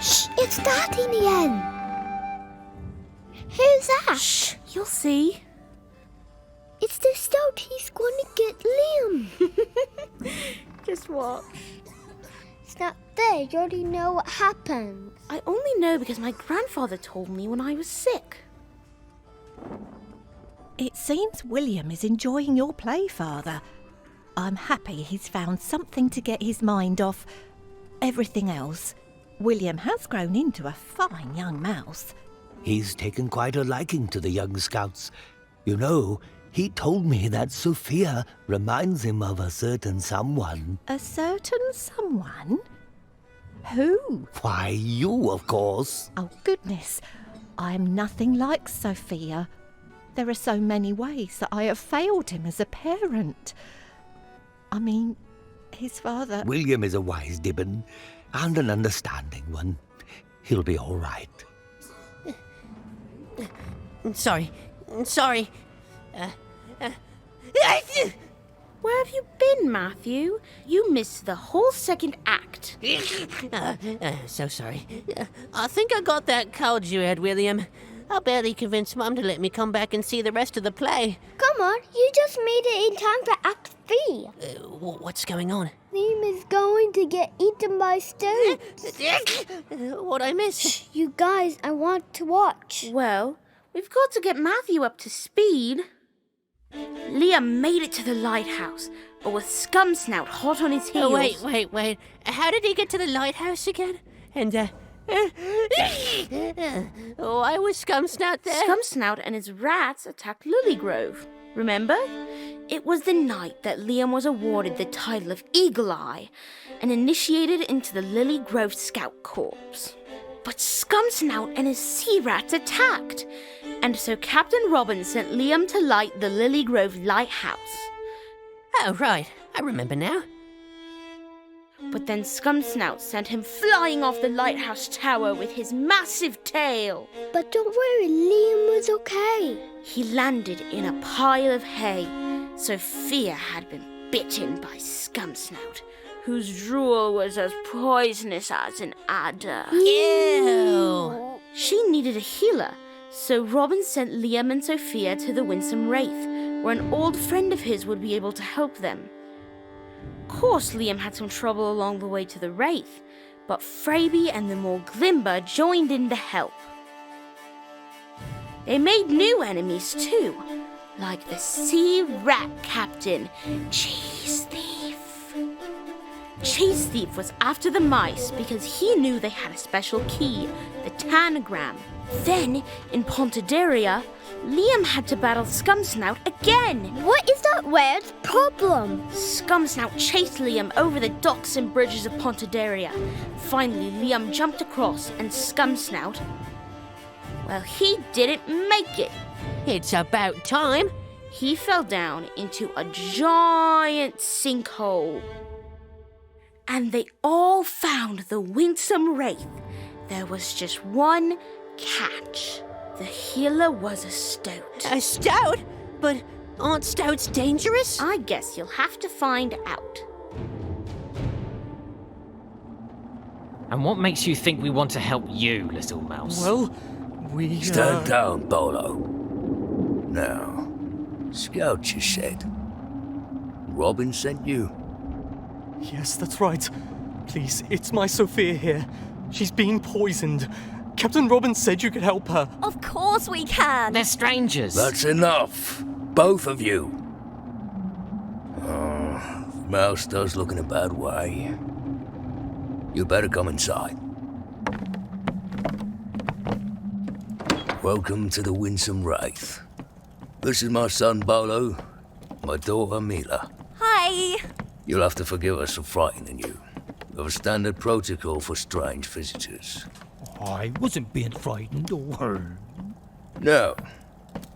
Shh! It's starting again! Who's that? Shh! You'll see. It's the stoat. He's going to get Liam. Just watch. It's not fair. You already know what happened. I only know because my grandfather told me when I was sick. It seems William is enjoying your play, Father. I'm happy he's found something to get his mind off everything else. William has grown into a fine young mouse. He's taken quite a liking to the young scouts. You know, he told me that Sophia reminds him of a certain someone. A certain someone? Who? Why, you, of course. Oh, goodness. I'm nothing like Sophia. There are so many ways that I have failed him as a parent. I mean, his father... William is a wise Dibbon and an understanding one. He'll be all right. Sorry. Where have you been, Matthew? You missed the whole second act. So sorry. I think I got that cold you had, William. I barely convinced Mum to let me come back and see the rest of the play. Come on, you just made it in time for Act 3. What's going on? Liam is going to get eaten by stoats. What'd I miss? You guys, I want to watch. Well, we've got to get Matthew up to speed. Liam made it to the lighthouse, but with Scum Snout hot on his heels. Wait. How did he get to the lighthouse again? And, why was Scum Snout there? Scum Snout and his rats attacked Lily Grove. Remember? It was the night that Liam was awarded the title of Eagle Eye and initiated into the Lily Grove Scout Corps. But Scum Snout and his sea rats attacked, and so Captain Robin sent Liam to light the Lily Grove lighthouse. Oh, right. I remember now. But then Scum Snout sent him flying off the lighthouse tower with his massive tail. But don't worry, Liam was okay. He landed in a pile of hay. Sophia had been bitten by Scum Snout, whose drool was as poisonous as an adder. Ew! She needed a healer, so Robin sent Liam and Sophia to the Winsome Wraith, where an old friend of his would be able to help them. Of course, Liam had some trouble along the way to the Wraith, but Freyby and the more Glimber joined in to help. They made new enemies too, like the Sea Rat Captain Cheesethief. Cheesethief was after the mice because he knew they had a special key, the Tanagram. Then, in Pontidaria, Liam had to battle Scum Snout again. What is that weird problem? Scum Snout chased Liam over the docks and bridges of Pontidaria. Finally, Liam jumped across and Scum Snout, well, he didn't make it. It's about time. He fell down into a giant sinkhole. And they all found the Winsome Wraith. There was just one catch. The healer was a stoat. A stoat? But aren't stouts dangerous? I guess you'll have to find out. And what makes you think we want to help you, little mouse? Well, we... Stand down, Bolo. Now, Scout, you said. Robin sent you? Yes, that's right. Please, it's my Sophia here. She's being poisoned. Captain Robin said you could help her. Of course we can. They're strangers. That's enough. Both of you. The mouse does look in a bad way. You better come inside. Welcome to the Winsome Wraith. This is my son Bolo, my daughter Mila. Hi. You'll have to forgive us for frightening you. We have a standard protocol for strange visitors. I wasn't being frightened or... Now,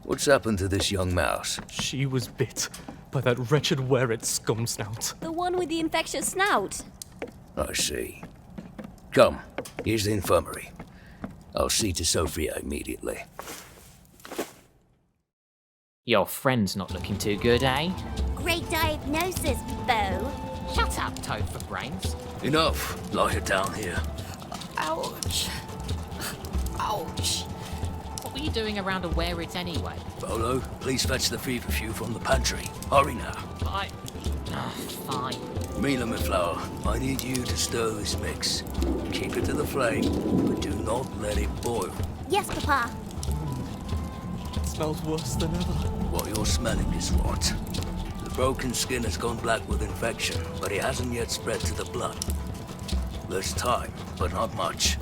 what's happened to this young mouse? She was bit by that wretched were-it scum snout. The one with the infectious snout. I see. Come, here's the infirmary. I'll see to Sophia immediately. Your friend's not looking too good, eh? Great diagnosis, Bo. Shut up, Toad for brains. Enough. Lie her down here. Ouch. Ouch. What were you doing around a wear-it anyway? Bolo, please fetch the feverfew from the pantry. Hurry now. Fine. Mila, my flower, I need you to stir this mix. Keep it to the flame, but do not let it boil. Yes, Papa. It smells worse than ever. What you're smelling is rot. The broken skin has gone black with infection, but it hasn't yet spread to the blood. There's time, but not much.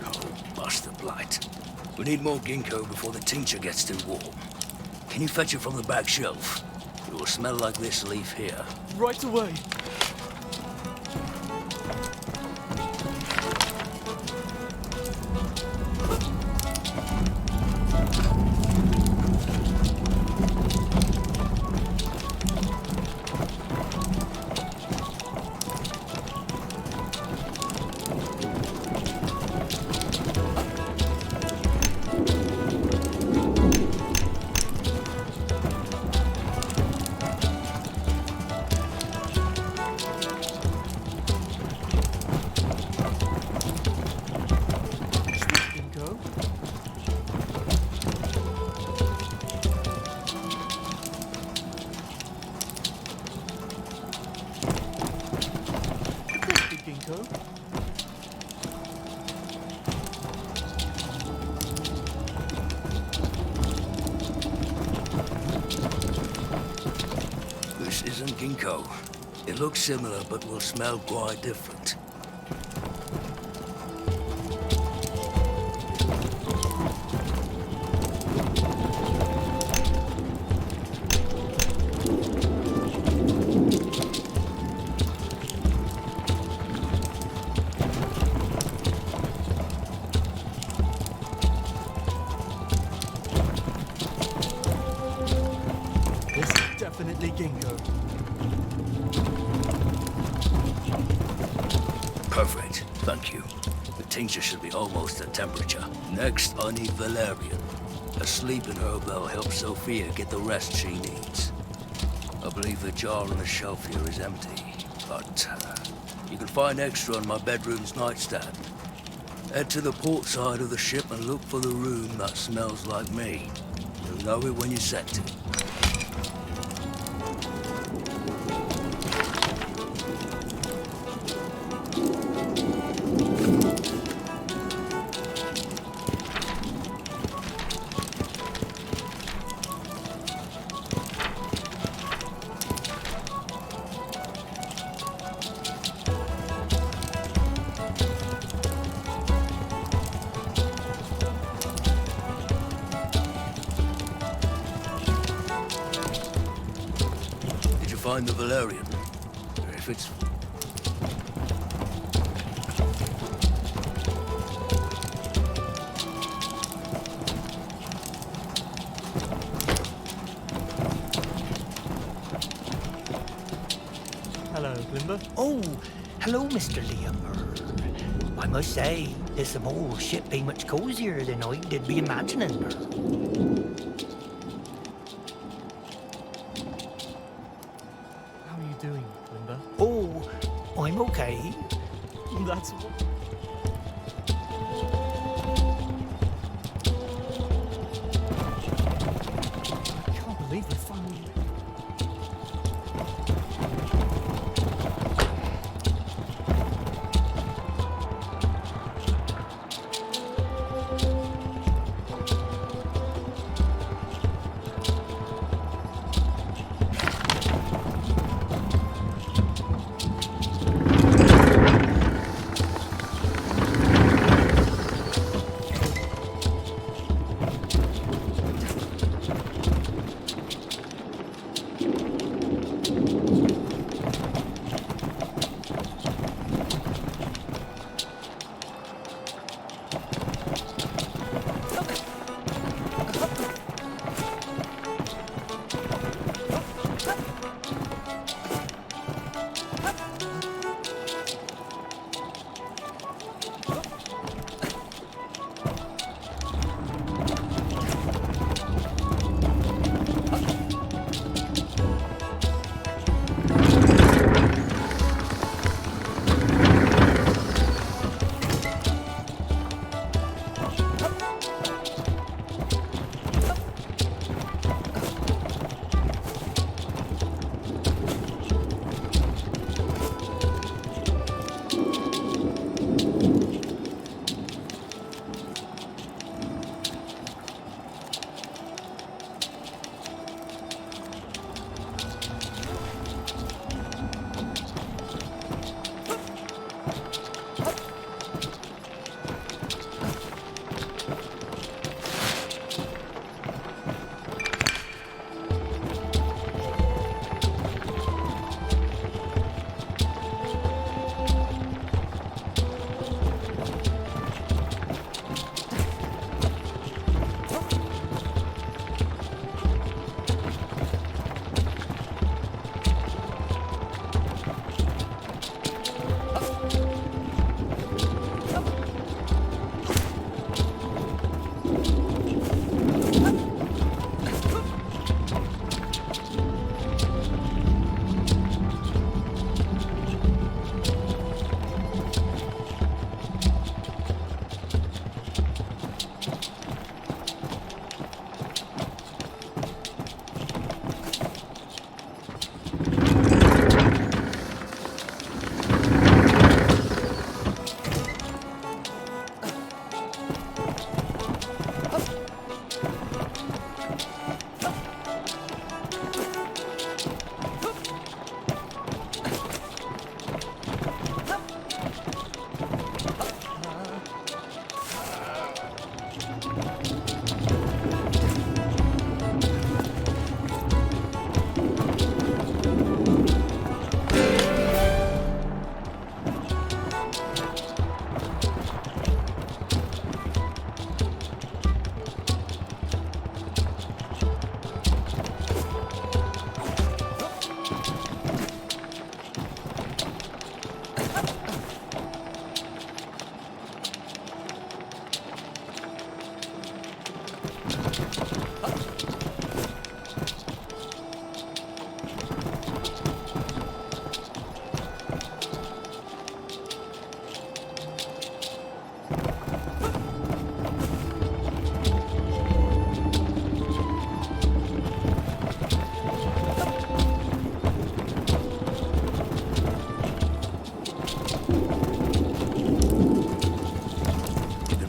Oh, bastard blight. We need more ginkgo before the tincture gets too warm. Can you fetch it from the back shelf? It will smell like this leaf here. Right away. This isn't ginkgo. It looks similar, but will smell quite different. This is definitely ginkgo. Perfect. Thank you. The tincture should be almost at temperature. Next, I need valerian. A sleeping herb that'll help Sophia get the rest she needs. I believe the jar on the shelf here is empty, but you can find extra on my bedroom's nightstand. Head to the port side of the ship and look for the room that smells like me. You'll know it when you sense it. Find the valerian. If it's... Hello, Glimmer. Oh, hello, Mr. Liam. I must say, this small ship be much cozier than I did be imagining. How are you doing, Glimmer? Oh, I'm okay. That's... I can't believe we finally...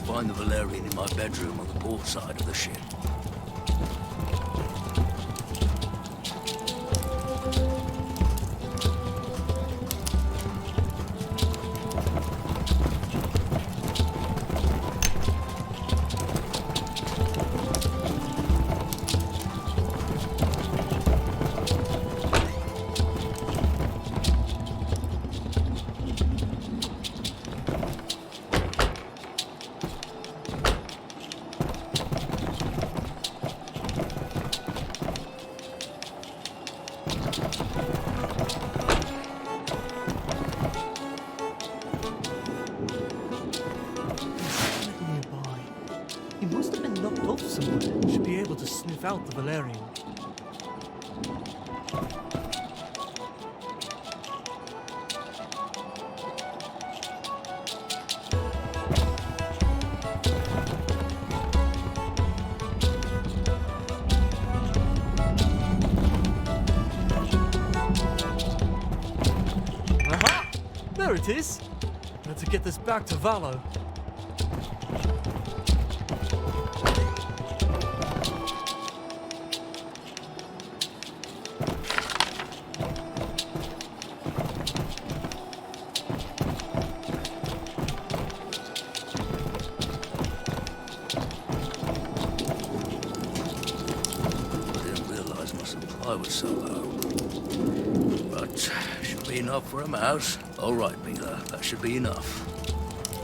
Find the Valerian in my bedroom on the port side of the ship. He must have been knocked off somewhere. Should be able to sniff out the Valerian. Aha! There it is! Better get this back to Valo. I was so low. But should be enough for a mouse. All right, Peter, that should be enough.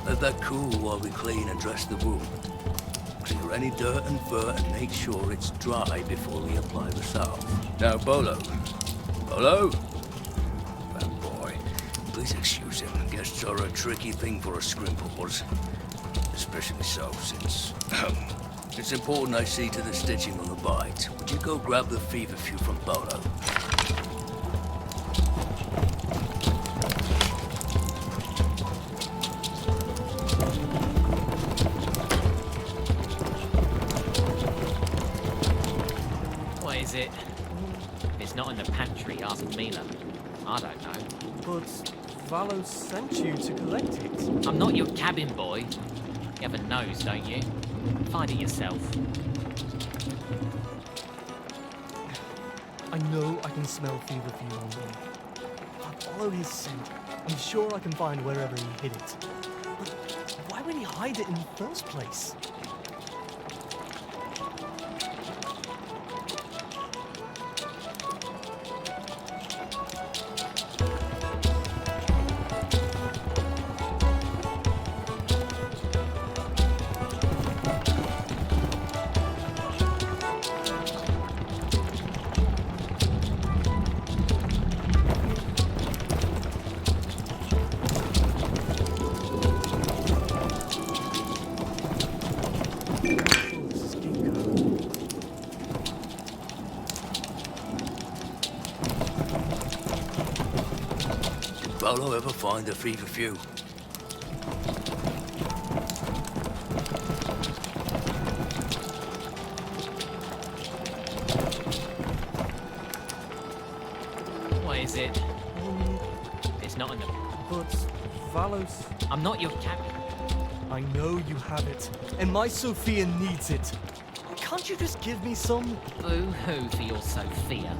Let that cool while we clean and dress the wound. Clear any dirt and fur and make sure it's dry before we apply the salve. Now, Bolo. Bolo? That boy. Please excuse him. Guests are a tricky thing for a scrimples. Especially so, since... it's important I see to the stitching on the bite. Would you go grab the feverfew from Bolo? What is it? If it's not in the pantry, ask Mila. I don't know. But Valo sent you to collect it. I'm not your cabin boy. You have a nose, don't you? Find it yourself. I know I can smell feverfew on him. I'll follow his scent. I'm sure I can find wherever he hid it. But why would he hide it in the first place? Bolo ever find the feverfew? What is it? It's not in the... But Valos... I'm not your cabin. I know you have it, and my Sophia needs it. Can't you just give me some? Boo-hoo for your Sophia.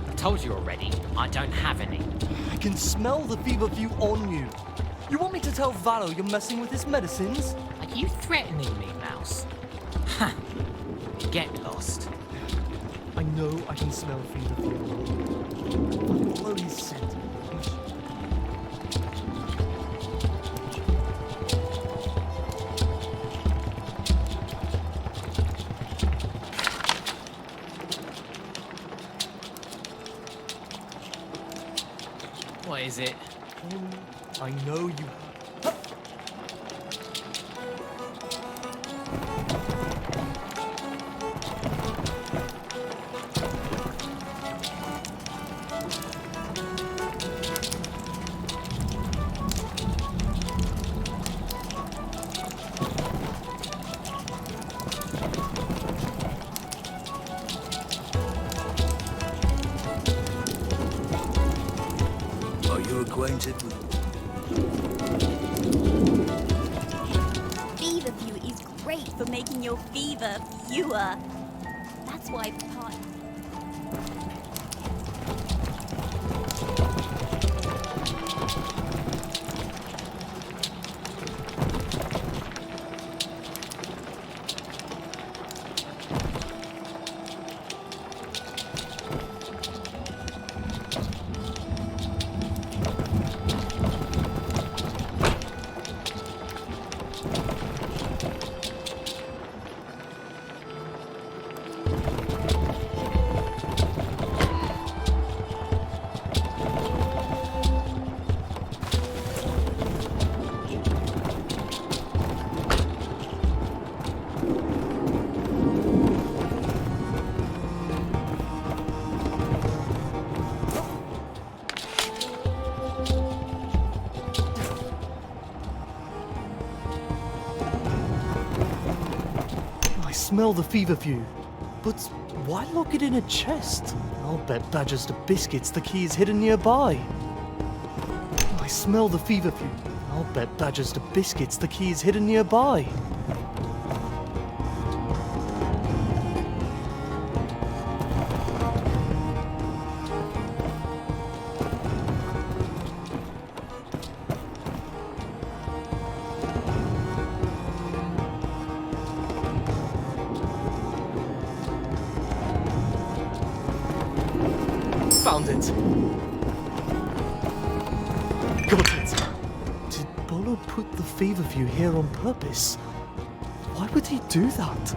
I told you already, I don't have any. I can smell the feverfew on you. You want me to tell Valo you're messing with his medicines? Are you threatening me, Mouse? Ha! Get lost. I know I can smell feverfew. Follow his scent. What is it? I know you... feverfew is great for making your fever fewer. That's why Papa... I smell the feverfew. But why lock it in a chest? I'll bet Badger's to Biscuits the key is hidden nearby. I smell the feverfew. I'll bet Badger's to Biscuits the key is hidden nearby. Found it. Got it. Did Bolo put the feverfew here on purpose? Why would he do that?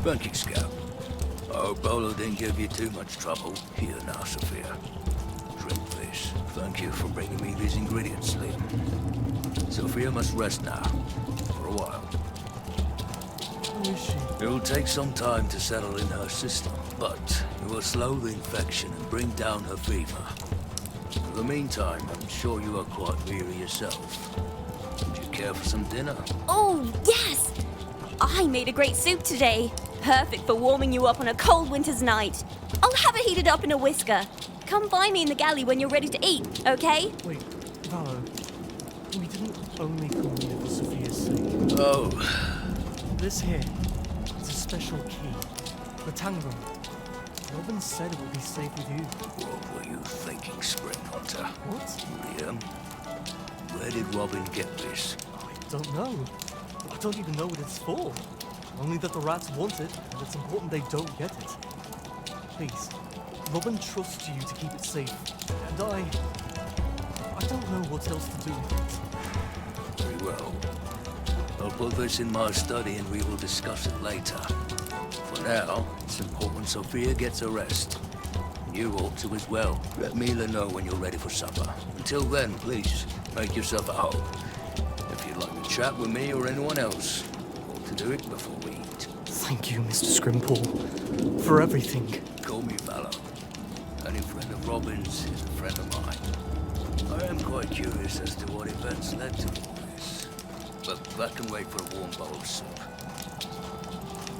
Thank you, Scout. I hope Bolo didn't give you too much trouble. Here now, Sophia. Drink this. Thank you for bringing me these ingredients, Liam. Sophia must rest now. For a while. Who is she? It will take some time to settle in her system, but it will slow the infection and bring down her fever. For the meantime, I'm sure you are quite weary yourself. Would you care for some dinner? Oh, yes! I made a great soup today. Perfect for warming you up on a cold winter's night. I'll have it heated up in a whisker. Come find me in the galley when you're ready to eat, okay? Wait, Valo. We didn't only come here for Sophia's sake. Oh, This here, it's a special key. The Tangram. Robin said it would be safe with you. what were you thinking, Spring Hunter? What? Liam, where did Robin get this? I don't know. I don't even know what it's for. Only that the rats want it, and it's important they don't get it. Please, Robin trusts you to keep it safe, and I don't know what else to do with it. Very well. I'll put this in my study and we will discuss it later. For now, it's important Sophia gets a rest. You ought to as well. Let Mila know when you're ready for supper. Until then, please, make yourself at home. If you'd like to chat with me or anyone else, you ought to do it before we eat. Thank you, Mr. Scrimpool, for everything. Call me Valor. Any friend of Robin's is a friend of mine. I am quite curious as to what events led to all this. But that can wait for a warm bowl of soup.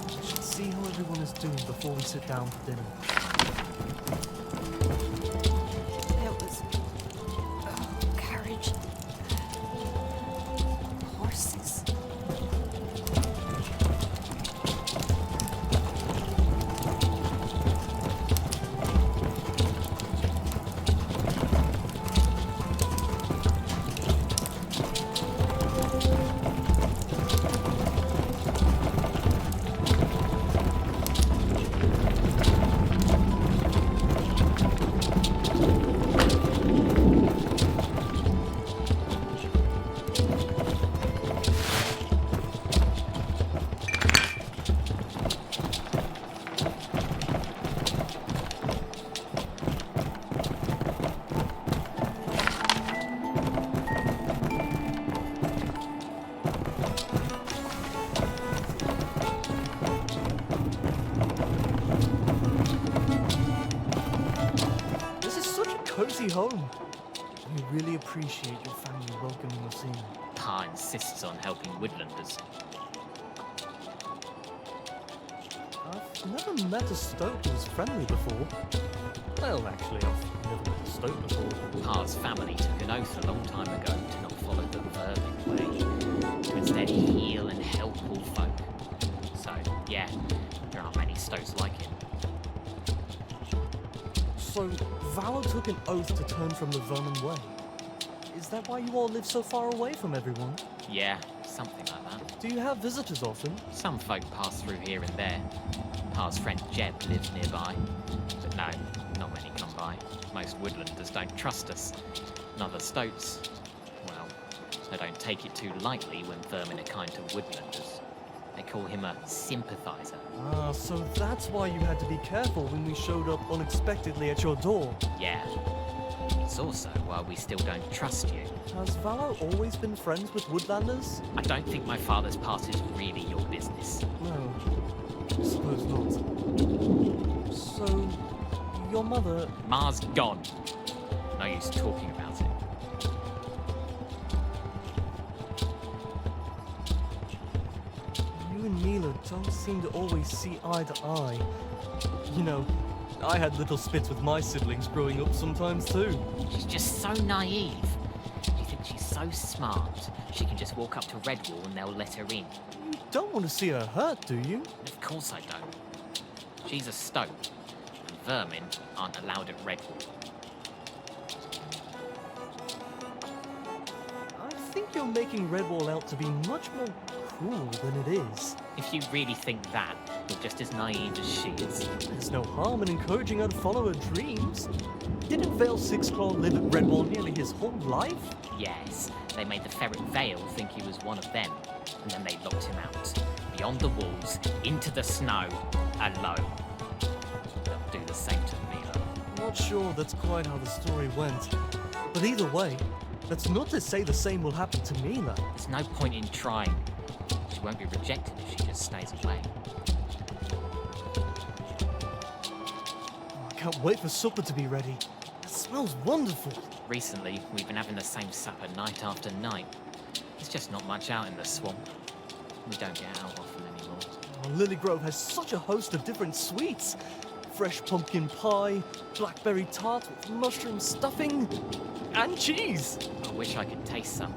I should see how everyone is doing before we sit down for dinner. There was... carriage. Horses. home. We really appreciate your family welcoming us in. Pa insists on helping woodlanders. I've never met a stoat who was friendly before. Well, actually, I've never met a stoat before. Pa's family took an oath a long time ago to not follow the vermin way, to instead heal and help all folk. So, yeah, there aren't many stoats like him. So, Valor took an oath to turn from the vermin way. Is that why you all live so far away from everyone? Yeah, something like that. Do you have visitors often? Some folk pass through here and there. Pa's friend Jeb lives nearby. But no, not many come by. Most woodlanders don't trust us. None the stoats. Well, they don't take it too lightly when vermin are kind to woodlanders. They call him a sympathizer. Ah, so that's why you had to be careful when we showed up unexpectedly at your door. Yeah. It's also why we still don't trust you. Has Valor always been friends with woodlanders? I don't think my father's past is really your business. No, I suppose not. So, your mother... Ma's gone. No use talking about it. You and Mila don't seem to always see eye to eye. You know, I had little spits with my siblings growing up sometimes too. She's just so naive. You think she's so smart, she can just walk up to Redwall and they'll let her in. You don't want to see her hurt, do you? Of course I don't. She's a stoat, and vermin aren't allowed at Redwall. I think you're making Redwall out to be much more cruel than it is. If you really think that, you're just as naive as she is. There's no harm in encouraging her to follow her dreams. Didn't Vale Sixclaw live at Redwall nearly his whole life? Yes, they made the Ferret Vale think he was one of them, and then they locked him out. Beyond the walls, into the snow, alone. They'll do the same to me, though. Not sure that's quite how the story went. But either way, that's not to say the same will happen to Mila. There's no point in trying. She won't be rejected if she just stays away. I can't wait for supper to be ready. It smells wonderful. Recently, we've been having the same supper night after night. There's just not much out in the swamp. We don't get out often anymore. Lily Grove has such a host of different sweets. Fresh pumpkin pie, blackberry tart with mushroom stuffing, and cheese. I wish I could taste some.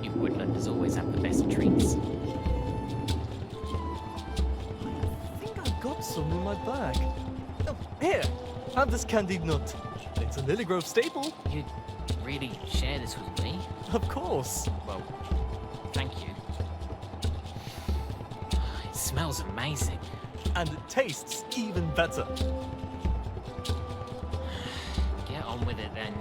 You woodlanders always have the best treats. I think I got some in my bag. Oh, here, have this candied nut. It's a Lily Grove staple. You'd really share this with me? Of course. Well, thank you. It smells amazing. And it tastes even better. Get on with it then.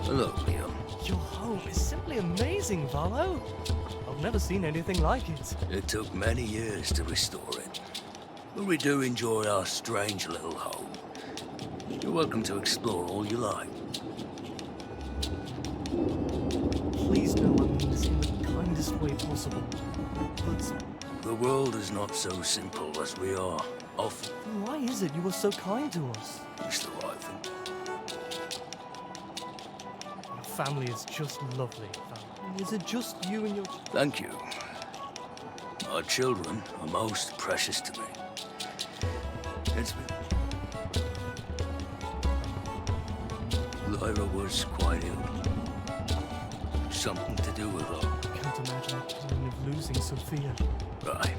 Look, Liam. Your home is simply amazing, Valo. I've never seen anything like it. It took many years to restore it. But we do enjoy our strange little home. You're welcome to explore all you like. Please know I mean this in the kindest way possible. But The world is not so simple as we are often. then why is it you were so kind to us? It's the right thing. Your family is just lovely, Valo. Is it just you and your... Thank you. Our children are most precious to me. It's been... Lyra was quite ill. Something to do with her. Can't imagine the pain of losing Sophia. Right.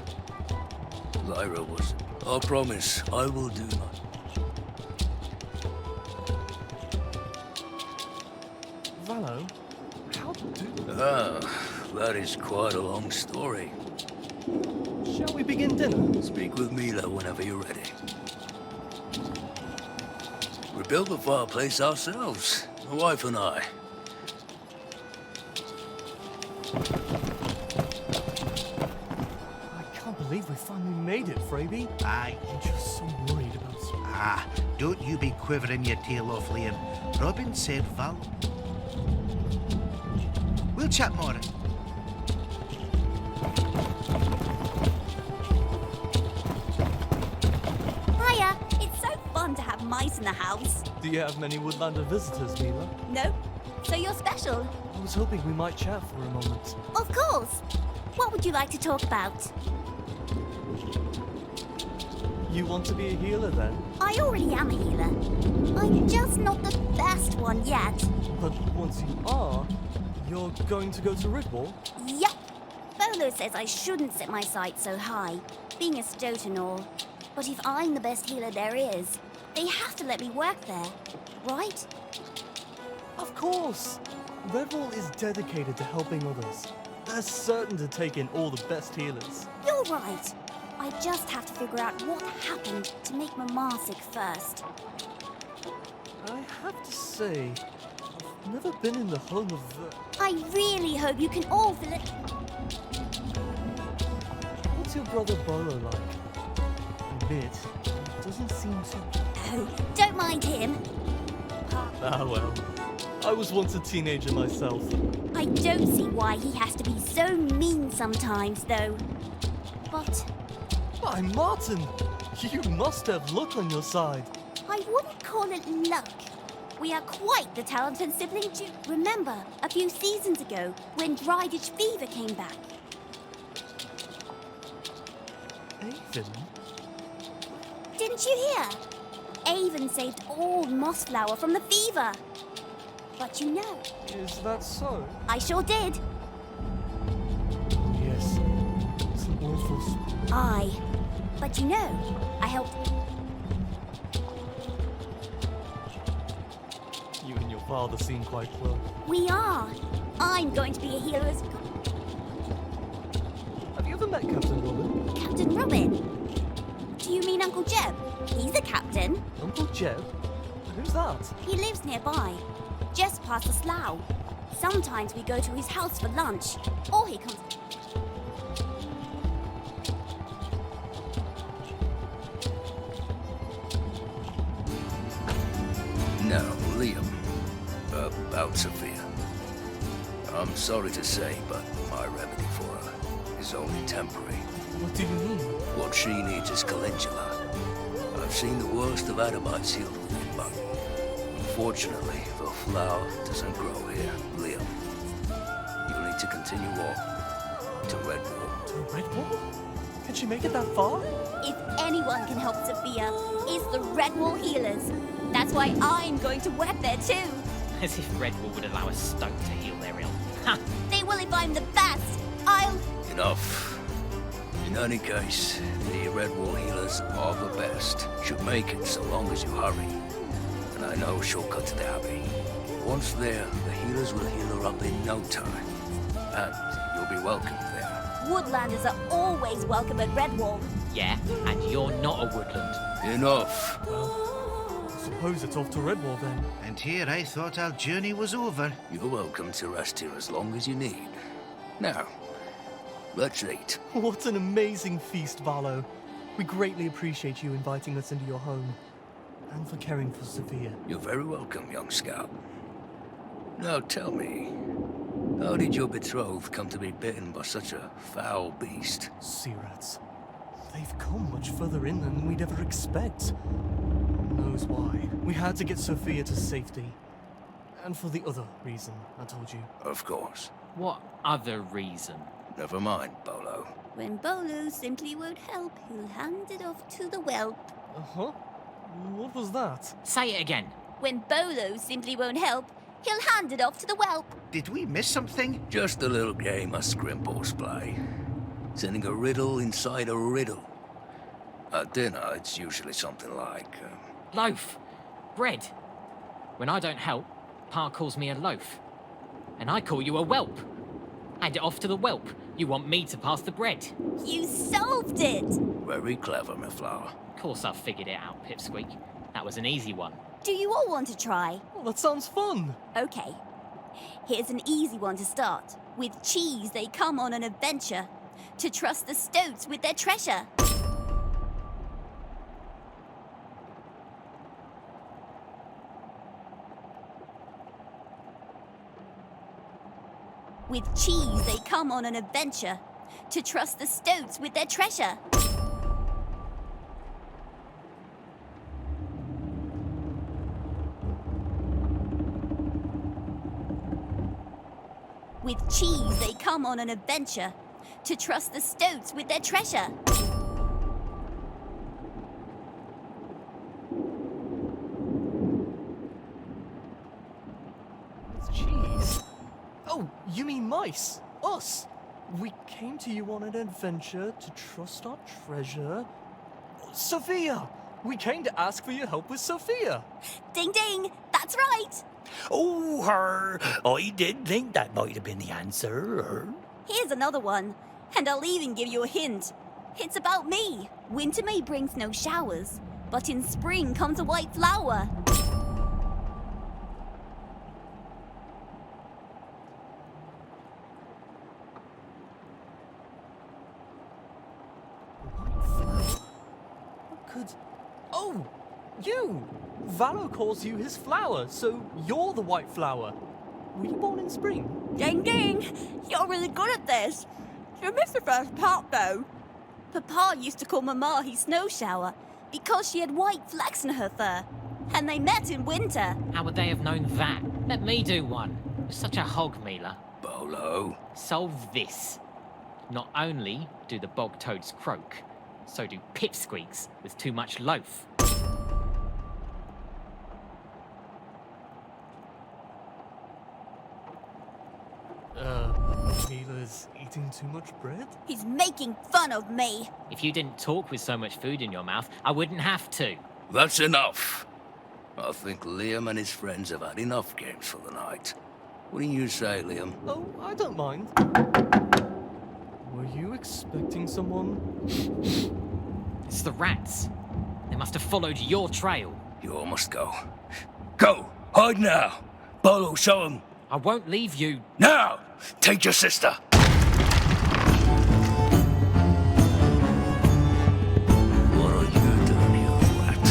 Lyra was... I promise I will do my... Valo, how do... That is quite a long story. Shall we begin dinner? Speak with Mila whenever you're ready. We built the fireplace ourselves, my wife and I. I can't believe we finally made it, Fraby. Aye. I'm just so worried about you. Ah, don't you be quivering your tail off, Liam. Robin said Val. We'll chat more. mice in the house. Do you have many Woodlander visitors, Mila? No? So you're special? I was hoping we might chat for a moment. Of course. What would you like to talk about? You want to be a healer then? I already am a healer. I'm just not the best one yet. But once you are, you're going to go to Redwall? Yup. Bolo says I shouldn't set my sights so high, being a stoat and all. But if I'm the best healer there is, they have to let me work there, right? Of course! Redwall is dedicated to helping others. They're certain to take in all the best healers. You're right. I just have to figure out what happened to make Mama sick first. I have to say, I've never been in the home of the... I really hope you can all feel it. What's your brother Bolo like? Admit, he doesn't seem to... Oh, don't mind him. Ah well, I was once a teenager myself. I don't see why he has to be so mean sometimes, though. But Why, Martin! You must have luck on your side. I wouldn't call it luck. We are quite the talented sibling remember, a few seasons ago, when dry ditch fever came back. Avon? Didn't you hear? Avon saved all Mossflower from the fever. But you know, Is that so? I sure did. Yes. It's an awful... Aye. But you know, I helped. You and your father seem quite close. We are. I'm going to be a healer as Have you ever met Captain Robin? Captain Robin. Do you mean Uncle Jeb? He's a captain. Uncle Jeb? Who's that? He lives nearby, just past the slough. Sometimes we go to his house for lunch, or he comes. Now, Liam, about Sophia. I'm sorry to say, but my remedy for her is only temporary. What do you mean? What she needs is calendula. I've seen the worst of Adamites healed with it, but unfortunately, the flower doesn't grow here, Liam. You'll need to continue on to Redwall. To Redwall? Can she make it that far? If anyone can help Sophia, it's the Redwall healers. That's why I'm going to work there too. As if Redwall would allow a stoat to heal their ill. Ha! They will if I'm the best. I'll. Enough. In any case, the Redwall healers are the best. Should make it so long as you hurry. And I know she'll cut to the Abbey. Once there, the healers will heal her up in no time. And you'll be welcome there. Woodlanders are always welcome at Redwall. Yeah, and you're not a woodland. Enough. I suppose it's off to Redwall then. And here I thought our journey was over. You're welcome to rest here as long as you need. Now, let's eat. What an amazing feast, Valo. We greatly appreciate you inviting us into your home. And for caring for Sophia. You're very welcome, young scout. Now tell me, how did your betrothed come to be bitten by such a foul beast? Sea rats. They've come much further in than we'd ever expect. Who knows why? We had to get Sophia to safety. And for the other reason I told you. Of course. What other reason? Never mind, Bolo. When Bolo simply won't help, he'll hand it off to the whelp. Uh-huh. What was that? Say it again. When Bolo simply won't help, he'll hand it off to the whelp. Did we miss something? Just a little game us scrimples play. Sending a riddle inside a riddle. At dinner, it's usually something like... Loaf. Bread. When I don't help, Pa calls me a loaf. And I call you a whelp. Hand it off to the whelp. You want me to pass the bread. You solved it! Very clever, my flower. Of course I figured it out, Pipsqueak. That was an easy one. Do you all want to try? Oh, that sounds fun. Okay. Here's an easy one to start. With cheese, they come on an adventure. To trust the stoats with their treasure. With cheese, they come on an adventure. To trust the stoats with their treasure. With cheese, they come on an adventure to trust the stoats with their treasure. Cheese? Oh, you mean mice? Us? We came to you on an adventure to trust our treasure. Sophia! We came to ask for your help with Sophia. Ding ding, that's right. Oh, her! I did think that might have been the answer. Here's another one, and I'll even give you a hint. It's about me. Winter may bring snow showers, but in spring comes a white flower. Could... Oh! You! Valo calls you his flower, so you're the white flower. Were you born in spring? Ding ding, you're really good at this. You missed the first part though. Papa used to call Mama his snow shower because she had white flecks in her fur, and they met in winter. How would they have known that? Let me do one. You're such a hog mealer. Bolo. Solve this. Not only do the bog toads croak, so do pipsqueaks with too much loaf. Mila's eating too much bread? He's making fun of me. If you didn't talk with so much food in your mouth, I wouldn't have to. That's enough. I think Liam and his friends have had enough games for the night. What do you say, Liam? Oh, I don't mind. Were you expecting someone? It's the rats. They must have followed your trail. You all must go. Go! Hide now! Bolo, show him! I won't leave you. Now! Take your sister! What are you doing here, rat?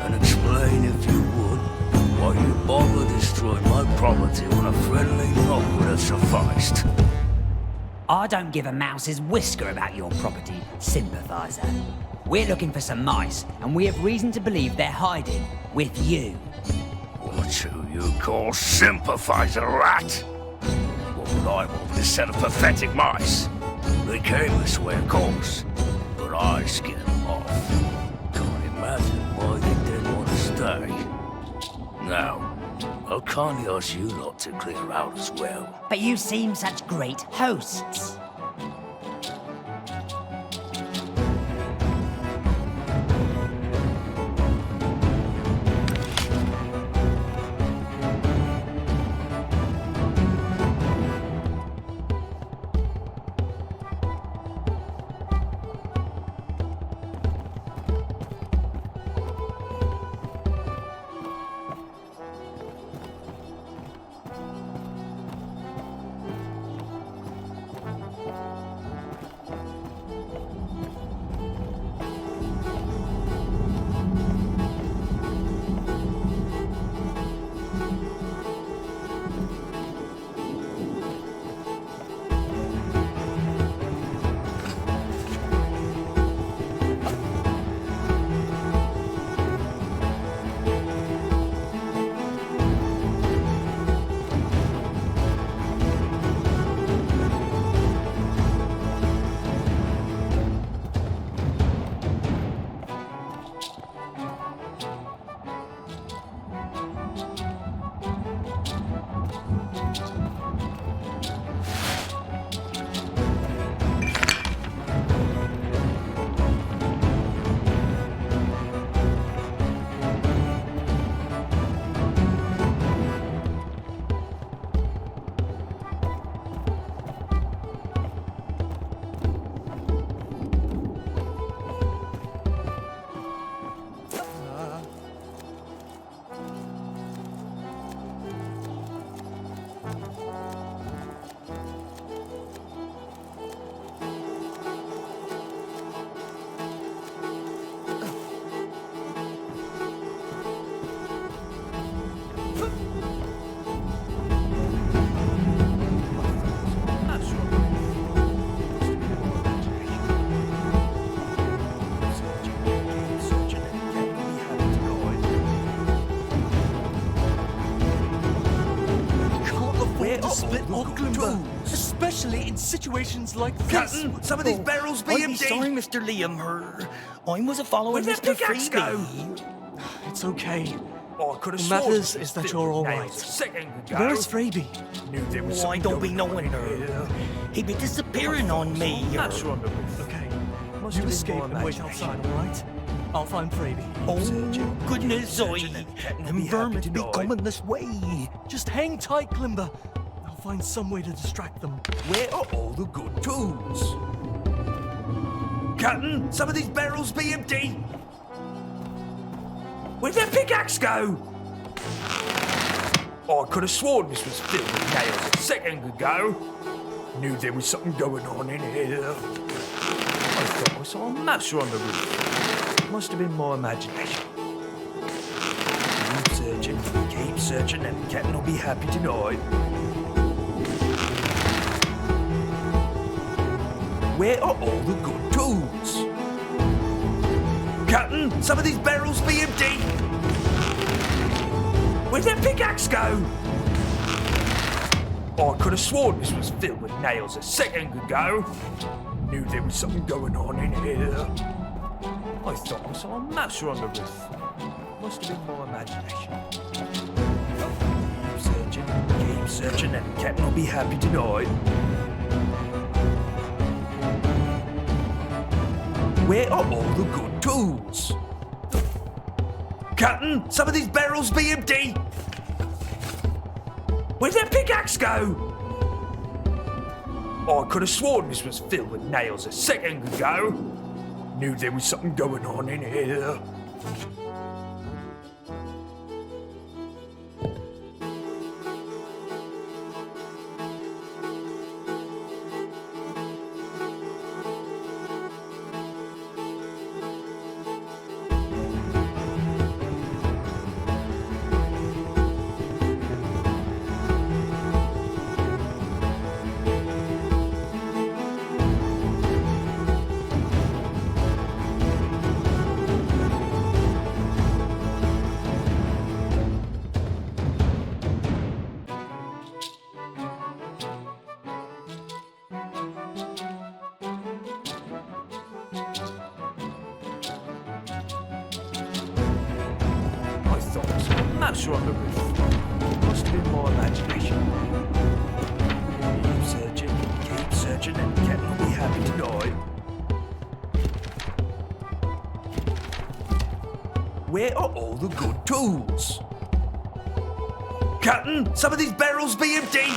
And explain, if you would, why you bother destroying my property when a friendly knock would have sufficed. I don't give a mouse's whisker about your property, sympathiser. We're looking for some mice, and we have reason to believe they're hiding with you. What's who you call sympathizer, rat? What would I want with this set of pathetic mice? They came this way, of course, but I scared them off. Can't imagine why they didn't want to stay. Now, I'll kindly ask you lot to clear out as well. But you seem such great hosts. split off Glimmer, especially in situations like this. Captain, some of these barrels be I'm empty. sorry, Mr. Liam. I was a following Where'd that Mr. pickaxe go? Freebie. It's okay. Oh, I could have The sworn matters it is that was you're all nails right. a second ago. Where's Freebie? Knew there was Why something don't be going on knowing in her? here. He be disappearing on me. That's on the roof. Okay, Must you have been escape my and wait imagination. outside, all right? I'll find Freebie. Oh, goodness, Captain oi. will Them be happy vermin to be know. coming this way. Just hang tight, Glimmer. I'll find some way to distract them. Where are all the good tools? Captain, some of these barrels be empty. Where'd that pickaxe go? Oh, I could have sworn this was filled with nails a second ago. Knew there was something going on in here. I thought I saw a mouse on the roof. Must have been my imagination. Keep searching, and the captain will be happy tonight. Where are all the good tools? Captain, some of these barrels be empty. Where'd that pickaxe go? Oh, I could have sworn this was filled with nails a second ago. Knew there was something going on in here. I thought I saw a mouse on the roof. Must have been my imagination. Keep searching, and the captain will be happy tonight. Where are all the good tools? Captain, some of these barrels be empty. Where'd that pickaxe go? Oh, I could have sworn this was filled with nails a second ago. Knew there was something going on in here. I thought I saw a mouse on the roof. Must have been my imagination. Keep searching, and the captain will be happy tonight. Where are all the good tools? Captain, some of these barrels be empty.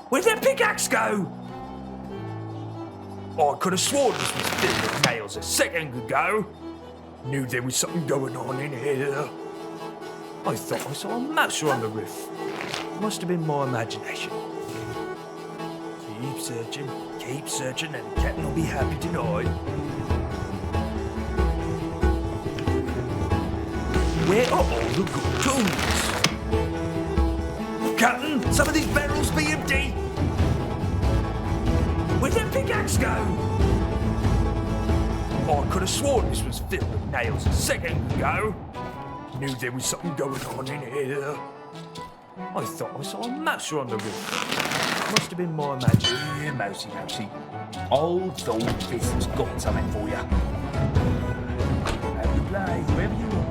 Where'd that pickaxe go? Oh, I could have sworn this was filled with nails a second ago. Knew there was something going on in here. I thought I saw a mouse on the roof. Must have been my imagination. Keep searching, and the captain will be happy tonight. Where are all the good tools? Captain, some of these barrels be empty. Where'd that pickaxe go? Oh, I could have sworn this was filled with nails a second ago. Knew there was something going on in here. I thought I saw a mouse on the roof. Must have been my imagination. Yeah, mousey, mousey. Old thought this has got something for you. Have you play wherever you want.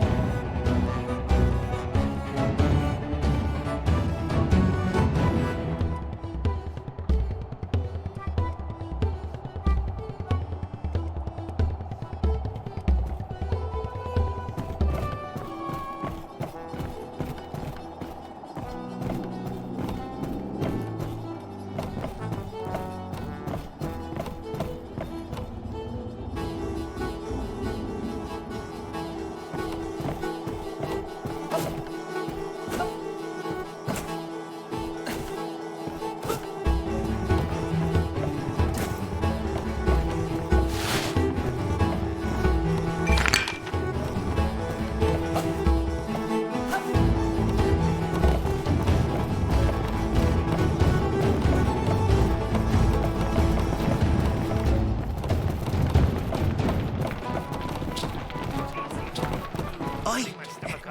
Oi,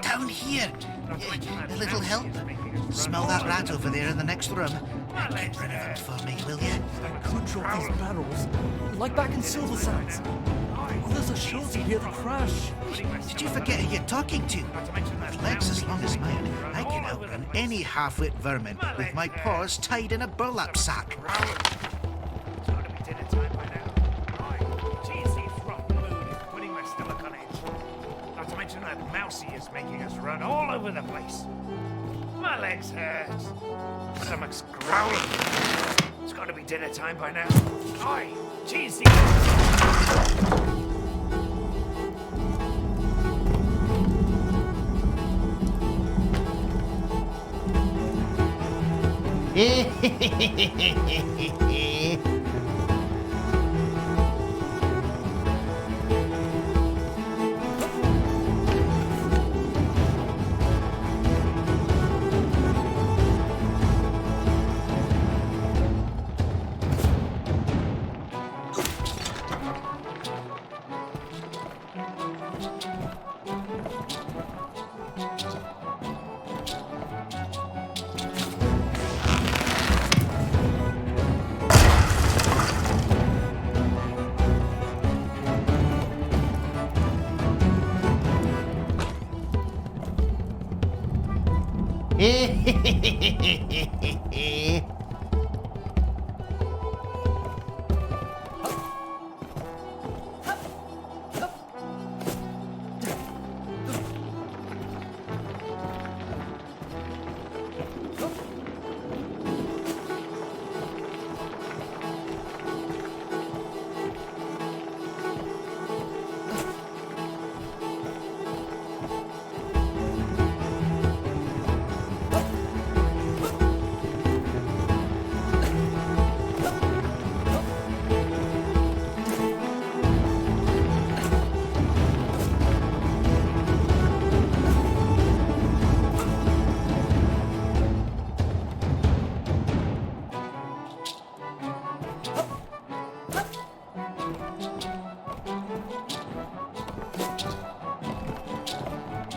down here. A little help? Smell that rat over there in the next room. Get rid of him for me, will you? I could drop these barrels, like back in Silver Sands. Others are sure to hear the crash. Did you forget who you're talking to? With legs as long as mine, I can outrun any half-wit vermin with my paws tied in a burlap sack. Not to mention that Mousy is making us run all over the place. My legs hurt. Stomach's growling. It's got to be dinner time by now. Oi, Cheesy!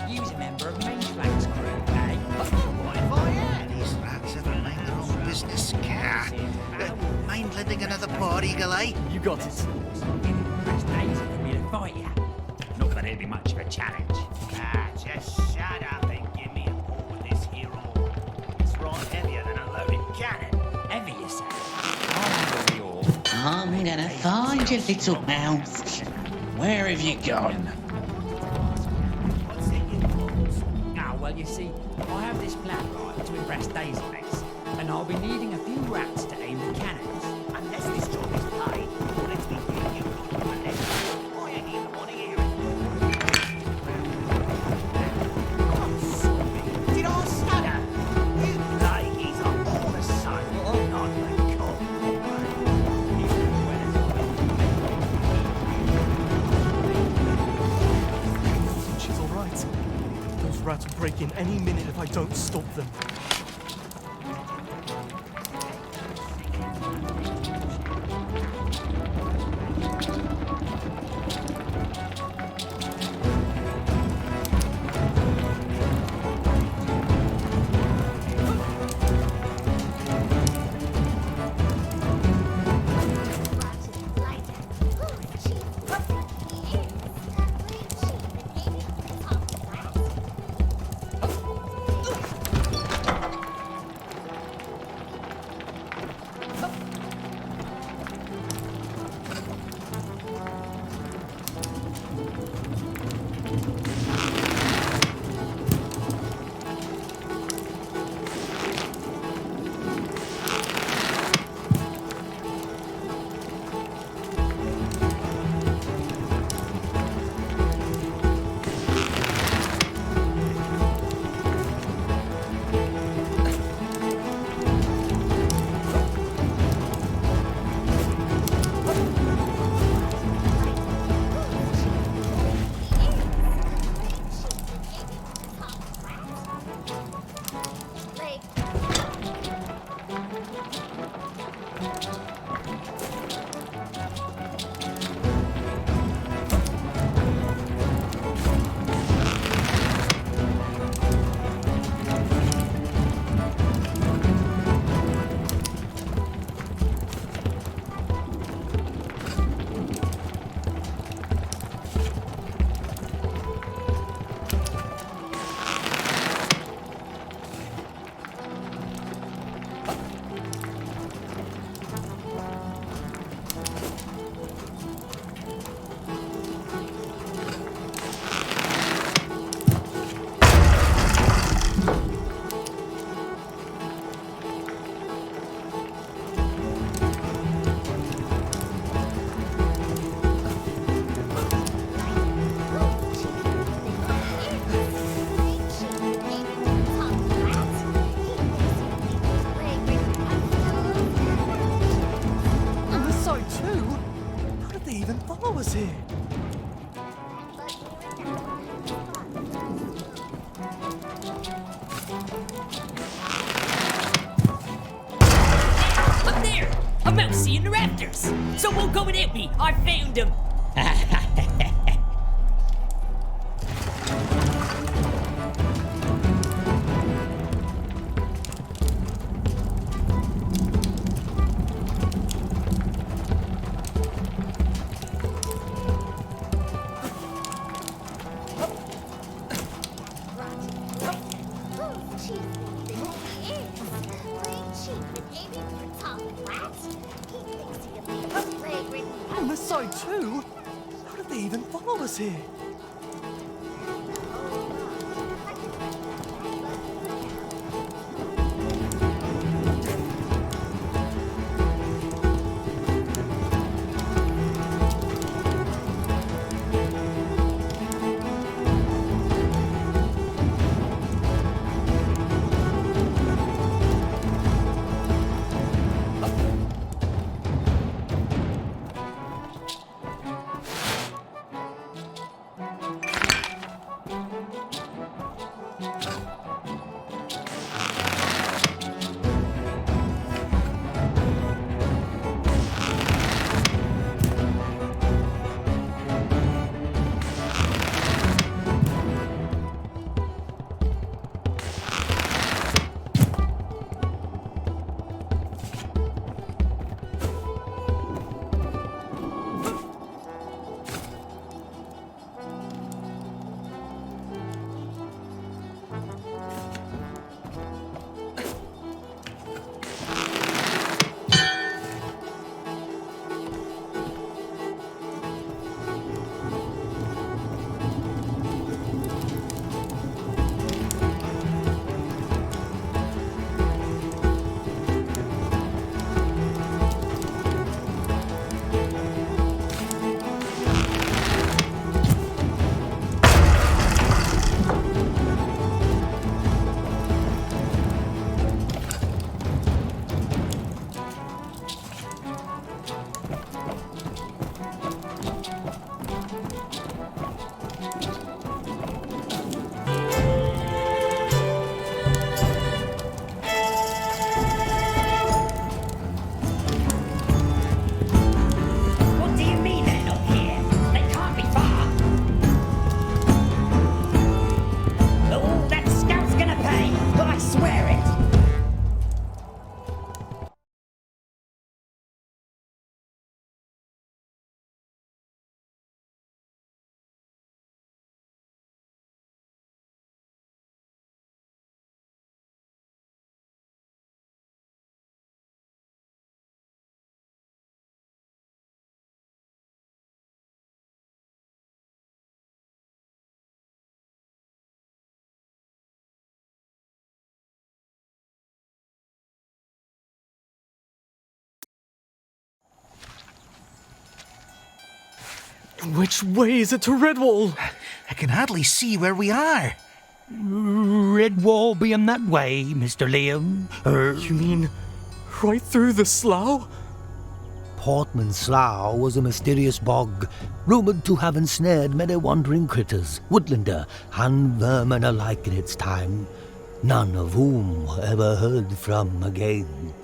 You's a member of Mainflank's crew, eh? What if I am? These rats ever mind their own business, car. Mind lending another paw, Eagle Eye? You got it. Press Daisy for me to fight ya. Not that it'd be much of a challenge. Ah, just shut up and give me a paw with this here oar. It's right heavier than a loaded cannon. Heavy, you say? I'll handle the oar. I'm gonna find you, little mouse. Where have you gone? Ah, well, you see, I have this plan, right, to impress Daisy Mace, and I'll be needing a few rats to aim the cannons. Unless this job is paid, let me hear you good one then. I ain't even want to hear it. Did I stutter? You ladies are all the same. Not the cock. She's all right. Those rats will break in any minute if I don't stop them. spiders. Someone come and hit me. I found them. On this side too? How did they even follow us here? Which way is it to Redwall? I can hardly see where we are. Redwall being that way, Mr. Liam. You mean right through the slough? Portman Slough was a mysterious bog, rumoured to have ensnared many wandering critters, woodlander and vermin alike in its time, none of whom were ever heard from again.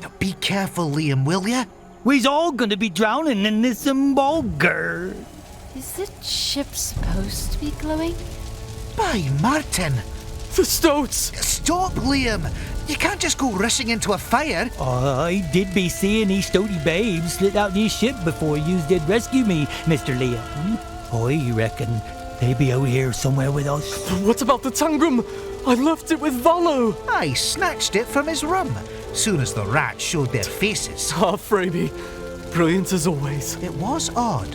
Now be careful, Liam, will ya? We's all gonna be drowning in this bogger. Is the ship supposed to be glowing? By Martin! The stoats! Stop, Liam! You can't just go rushing into a fire. I did be seeing these stoaty babes slid out this ship before yous did rescue me, Mr. Liam. I reckon they be out here somewhere with us. What about the Tangram? I left it with Valo. I snatched it from his room, soon as the rats showed their faces. Ah, Frabie. Brilliant as always. It was odd.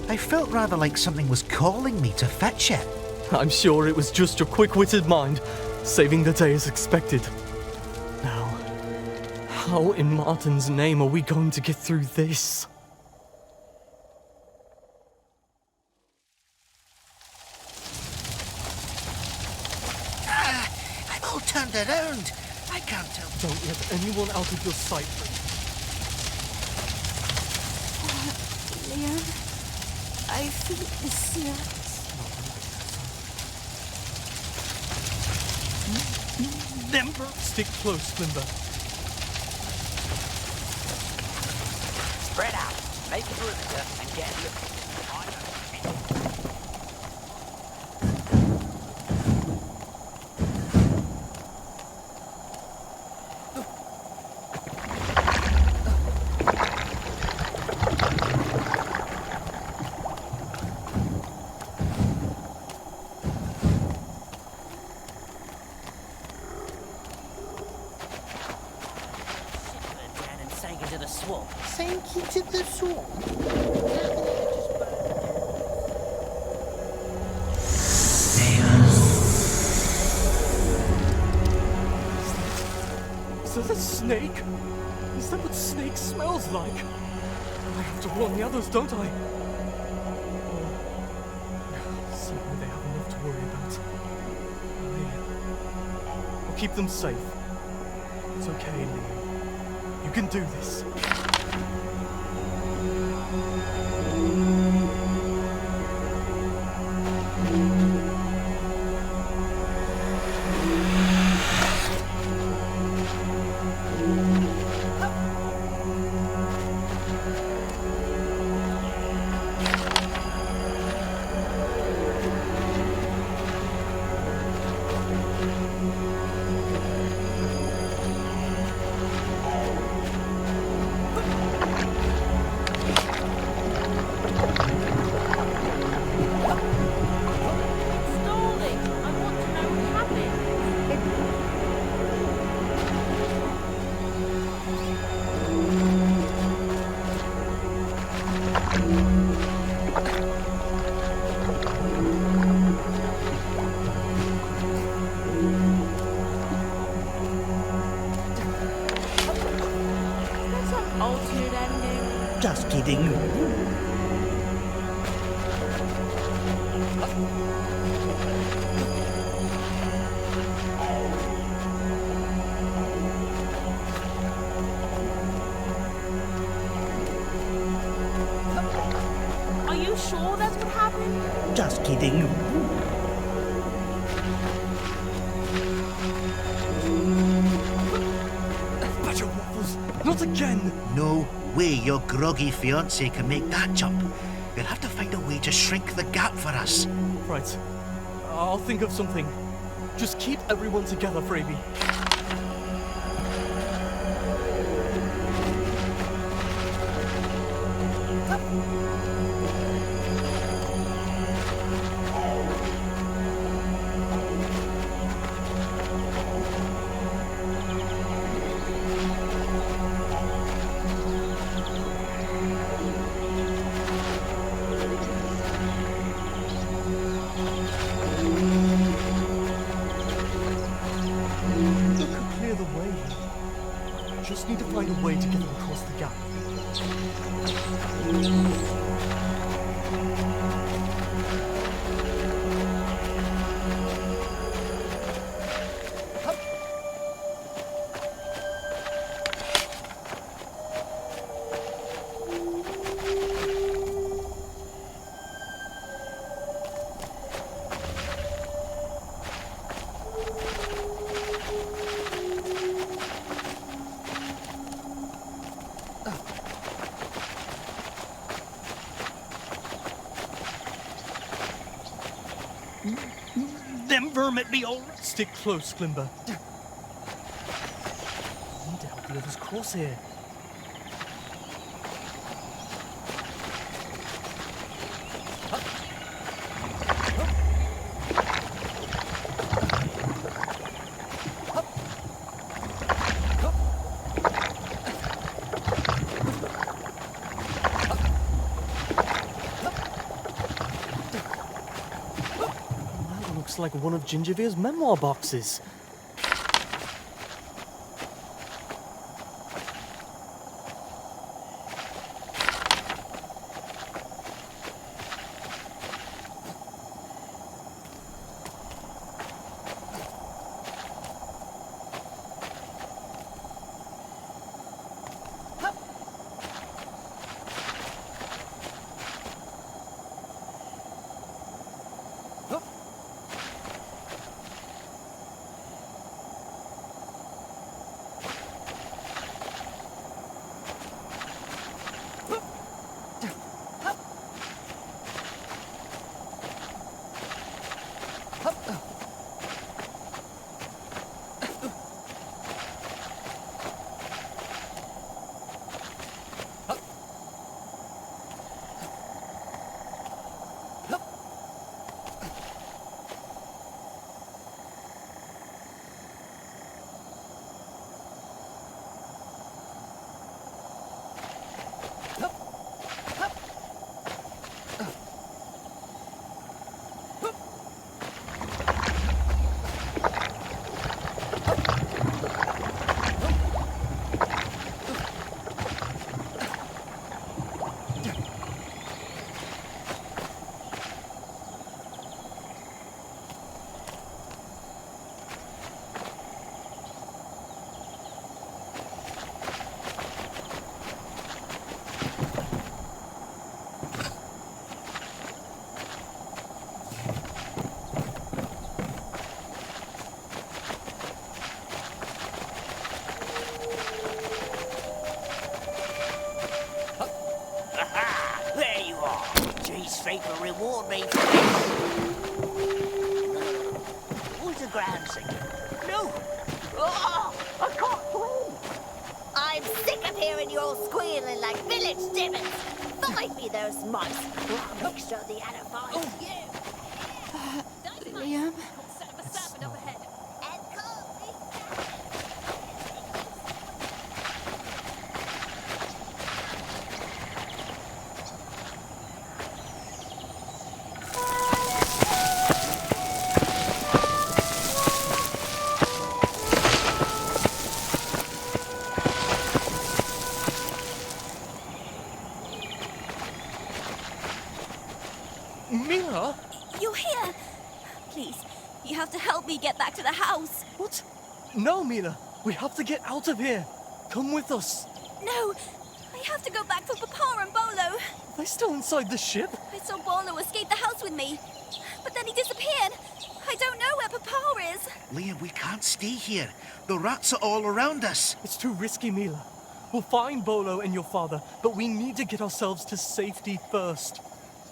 I felt rather like something was calling me to fetch it. I'm sure it was just your quick-witted mind, saving the day as expected. Now, how in Martin's name are we going to get through this? I'm all turned around. I can't tell. Don't let anyone out of your sight. Liam, I think the snacks. Limber. Stick close, Limber. Spread out, make a perimeter, and get looking. Sank into the swamp. Is that a snake? Is that what snake smells like? I have to warn the others, don't I? Certainly they have enough to worry about. I'll keep them safe. It's okay, Liam. You can do this. Just kidding. Are you sure that's what happened? Just kidding. Badger Waffles, not again! No way your groggy fiancé can make that jump. You'll have to find a way to shrink the gap for us. Right. I'll think of something. Just keep everyone together, Freebie. Just need to find a way to get them across the gap. Them vermin be all right. Stick close, Glimber. I need to help the others cross here. Looks like one of Gingervere's memoir boxes. all squealing like village demons. Find me those mice, or I'll make sure the Anna finds you. Liam? Mila? You're here! Please, you have to help me get back to the house. What? No, Mila. We have to get out of here. Come with us. No, I have to go back for Papa and Bolo. Are they still inside the ship? I saw Bolo escape the house with me, but then he disappeared. I don't know where Papa is. Liam, we can't stay here. The rats are all around us. It's too risky, Mila. We'll find Bolo and your father, but we need to get ourselves to safety first.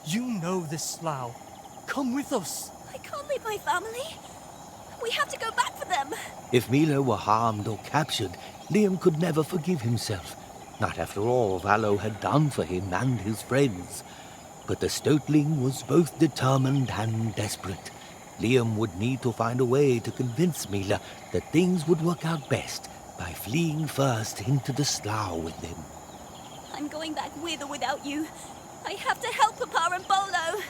You know this slough. Come with us. I can't leave my family. We have to go back for them. If Mila were harmed or captured, Liam could never forgive himself. Not after all Vallo had done for him and his friends. But the stoatling was both determined and desperate. Liam would need to find a way to convince Mila that things would work out best by fleeing first into the slough with them. I'm going back with or without you. I have to help Papa and Bolo.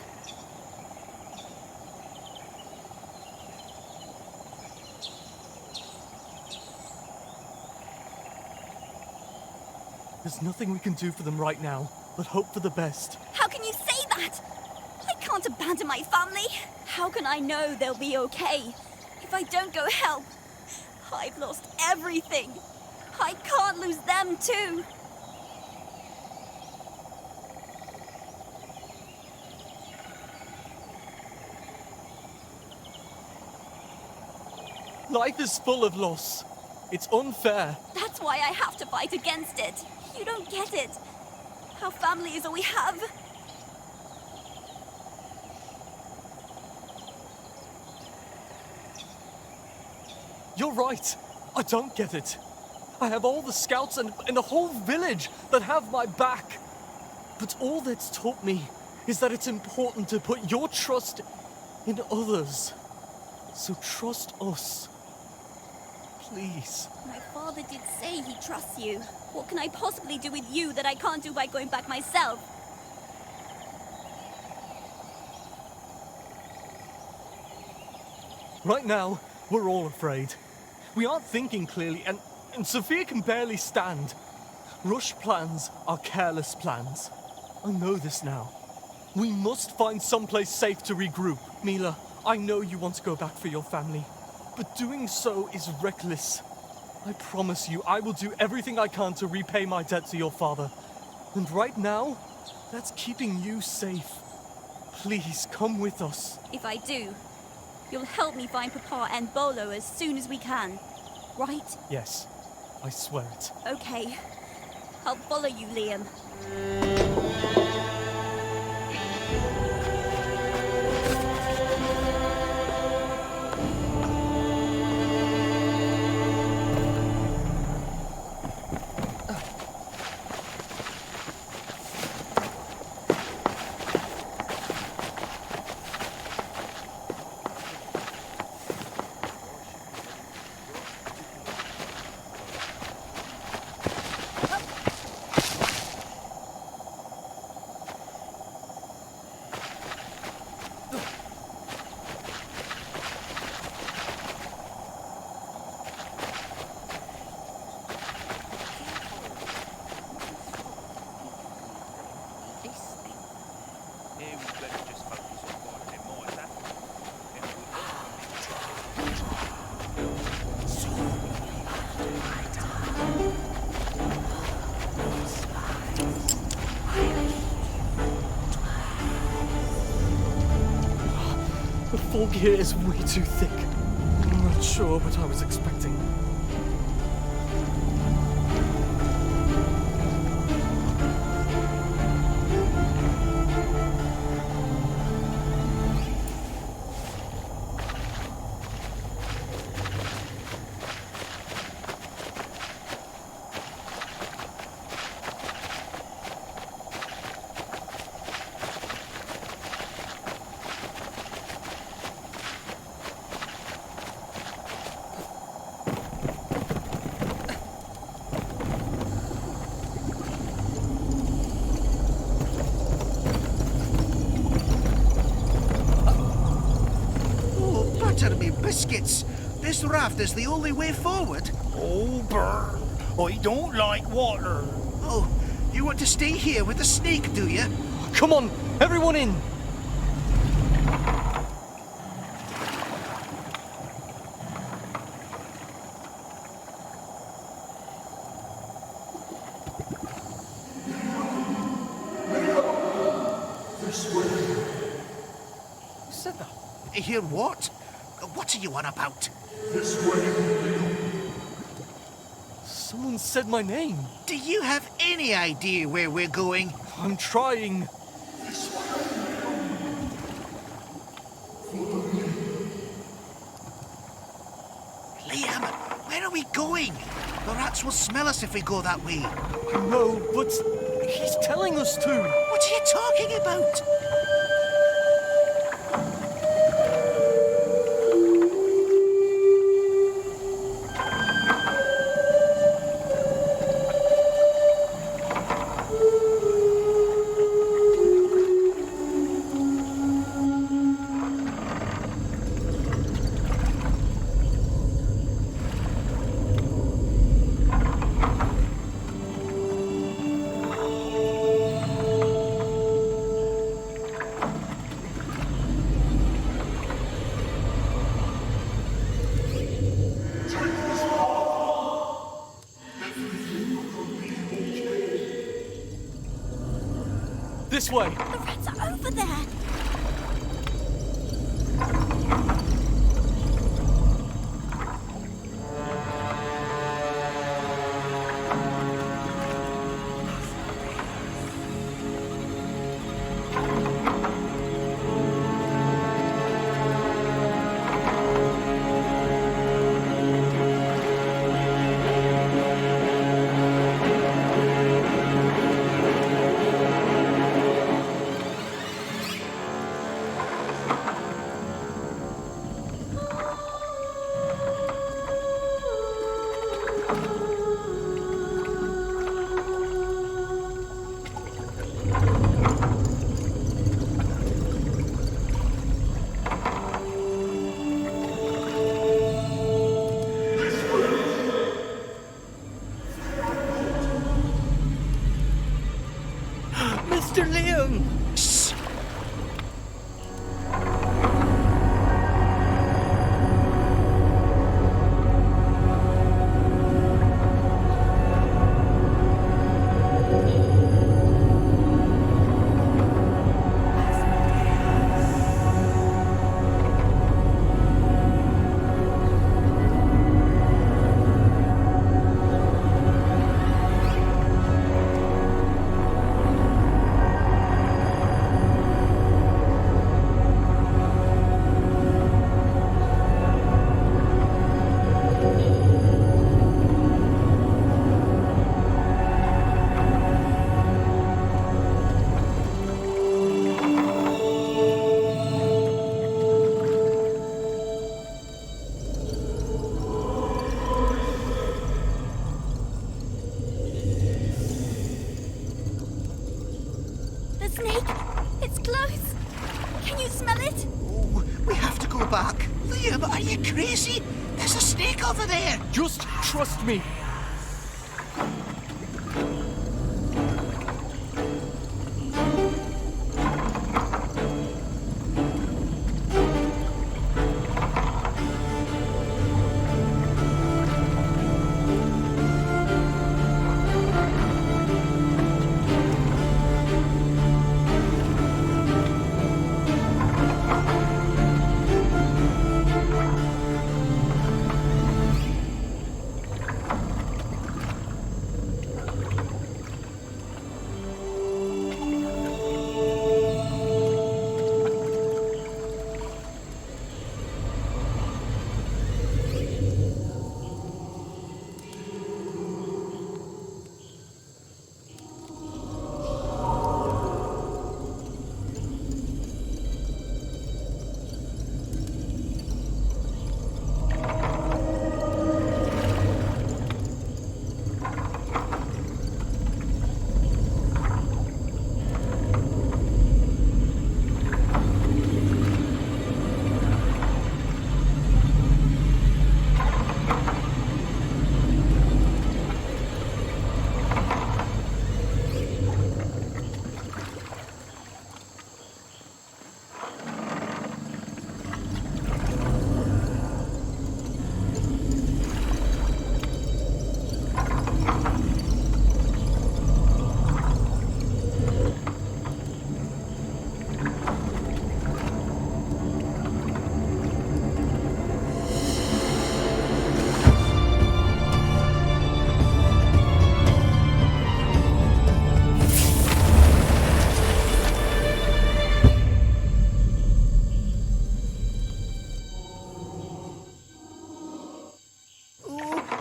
There's nothing we can do for them right now, but hope for the best. How can you say that? I can't abandon my family. How can I know they'll be okay? If I don't go help, I've lost everything. I can't lose them too. Life is full of loss. It's unfair. That's why I have to fight against it. You don't get it. Our family is all we have. You're right. I don't get it. I have all the scouts and the whole village that have my back. But all that's taught me is that it's important to put your trust in others. So trust us. Please. My father did say he trusts you. What can I possibly do with you that I can't do by going back myself? Right now, we're all afraid. We aren't thinking clearly, and Sophia can barely stand. Rush plans are careless plans. I know this now. We must find someplace safe to regroup. Mila, I know you want to go back for your family, but doing so is reckless. I promise you, I will do everything I can to repay my debt to your father. And right now, that's keeping you safe. Please, come with us. If I do, you'll help me find Papa and Bolo as soon as we can, right? Yes, I swear it. Okay. I'll follow you, Liam. The fog here is way too thick. I'm not sure what I was expecting. water me biscuits. This raft is the only way forward. Oh, Bert, I don't like water. Oh, you want to stay here with the snake, do you? Come on, everyone in! Who said that? Hear what? What are you on about? This way. Someone said my name. Do you have any idea where we're going? I'm trying. Liam, where are we going? The rats will smell us if we go that way. No, but he's telling us to. What are you talking about? This way. The rats are over there. Mr. Liam! Shh. The snake! It's close! Can you smell it? Oh, we have to go back. Liam, are you crazy? There's a snake over there. Just trust me.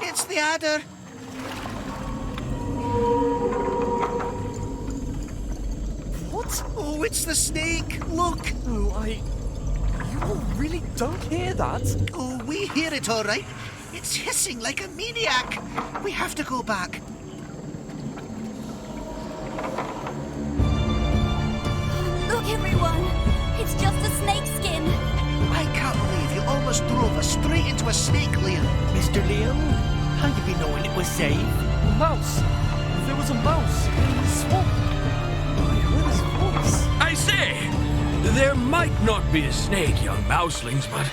It's the adder. What? Oh, it's the snake. Look. No, You all really don't hear that? Oh, we hear it all right. It's hissing like a maniac. We have to go back. Look, everyone. It's just a snake skin. I can't believe you almost drove us straight into a snake, Liam. Mr. Liam, how you been knowing it was safe? A mouse. There was a mouse in the swamp. I heard his voice. I say, there might not be a snake, young mouselings, but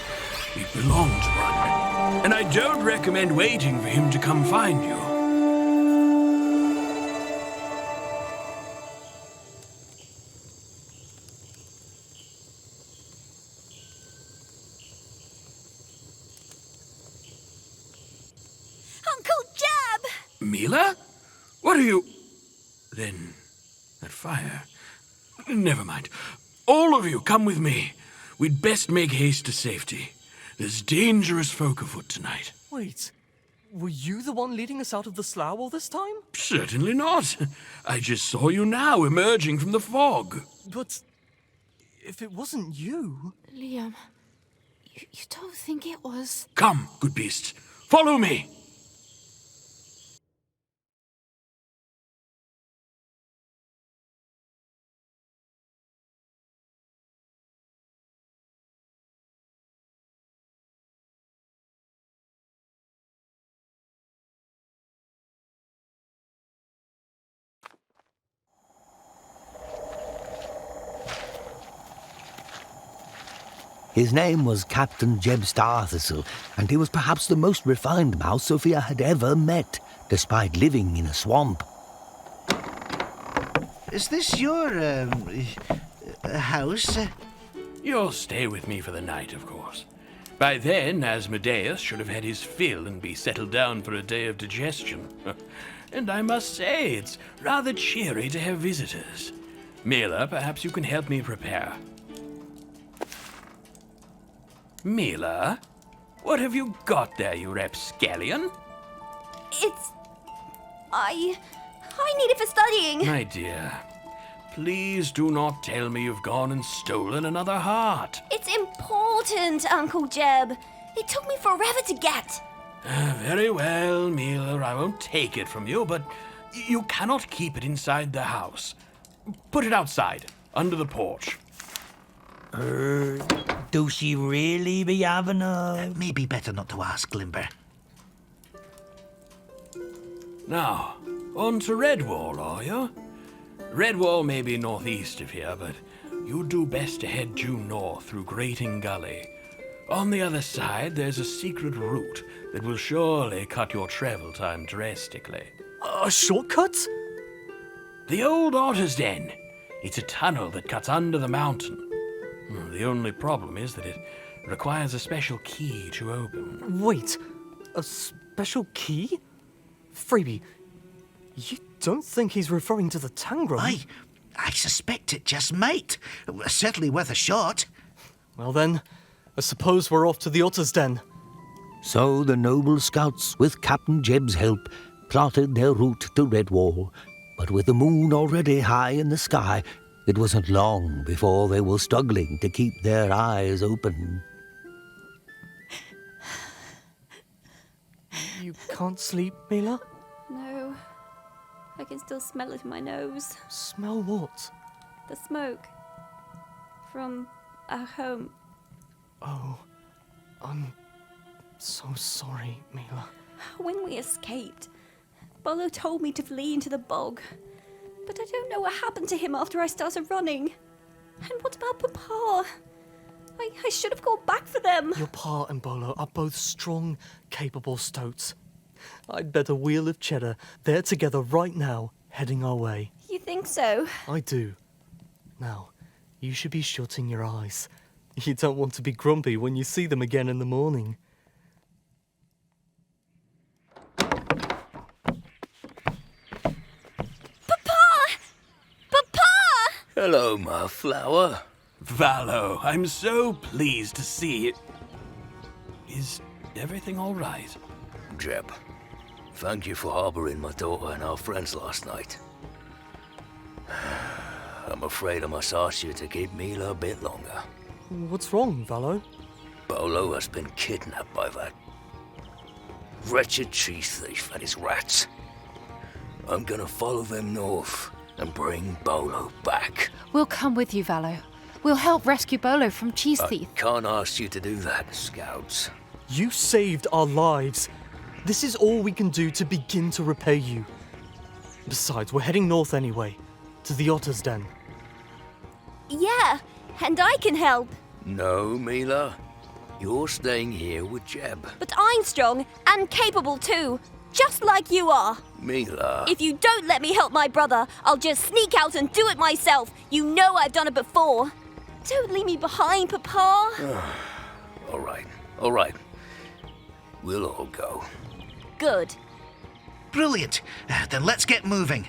it belonged to one. And I don't recommend waiting for him to come find you. Uncle Jab! Mila? What are you... Then, that fire... Never mind. All of you, come with me. We'd best make haste to safety. There's dangerous folk afoot tonight. Wait, were you the one leading us out of the slough all this time? Certainly not. I just saw you now emerging from the fog. But if it wasn't you... Liam, you don't think it was... Come, good beasts. Follow me. His name was Captain Jeb Starthistle, and he was perhaps the most refined mouse Sophia had ever met, despite living in a swamp. Is this your, house? You'll stay with me for the night, of course. By then, Asmodeus should have had his fill and be settled down for a day of digestion. And I must say, it's rather cheery to have visitors. Mila, perhaps you can help me prepare. Mila, what have you got there, you rapscallion? It's... I need it for studying. My dear, please do not tell me you've gone and stolen another heart. It's important, Uncle Jeb. It took me forever to get. Very well, Mila, I won't take it from you, but you cannot keep it inside the house. Put it outside, under the porch. Do she really be having a... Maybe better not to ask, Limber. Now, on to Redwall, are you? Redwall may be northeast of here, but you'd do best to head due north through Grating Gully. On the other side, there's a secret route that will surely cut your travel time drastically. A shortcut? The old Otter's Den. It's a tunnel that cuts under the mountain. The only problem is that it requires a special key to open. Wait, a special key? Freebie, you don't think he's referring to the Tangram? I suspect it just might. Certainly worth a shot. Well then, I suppose we're off to the Otter's Den. So the noble scouts, with Captain Jeb's help, plotted their route to Redwall. But with the moon already high in the sky, it wasn't long before they were struggling to keep their eyes open. You can't sleep, Mila? No. I can still smell it in my nose. Smell what? The smoke. From our home. Oh, I'm so sorry, Mila. When we escaped, Bolo told me to flee into the bog. But I don't know what happened to him after I started running. And what about Papa? I should have gone back for them. Your Pa and Bolo are both strong, capable stoats. I'd bet a wheel of cheddar they're together right now, heading our way. You think so? I do. Now, you should be shutting your eyes. You don't want to be grumpy when you see them again in the morning. Hello, my flower. Valo, I'm so pleased to see it. Is everything all right? Jeb, Thank you for harboring my daughter and our friends last night. I'm afraid I must ask you to keep Mila a bit longer. What's wrong, Valo? Bolo has been kidnapped by that wretched cheese thief and his rats. I'm gonna follow them north and bring Bolo back. We'll come with you, Valo. We'll help rescue Bolo from Cheesethief. I can't ask you to do that, Scouts. You saved our lives. This is all we can do to begin to repay you. Besides, we're heading north anyway, to the Otter's Den. Yeah, and I can help. No, Mila. You're staying here with Jeb. But I'm strong and capable too, just like you are. Mila. If you don't let me help my brother, I'll just sneak out and do it myself. You know I've done it before. Don't leave me behind, Papa. All right. We'll all go. Good. Brilliant. Then let's get moving.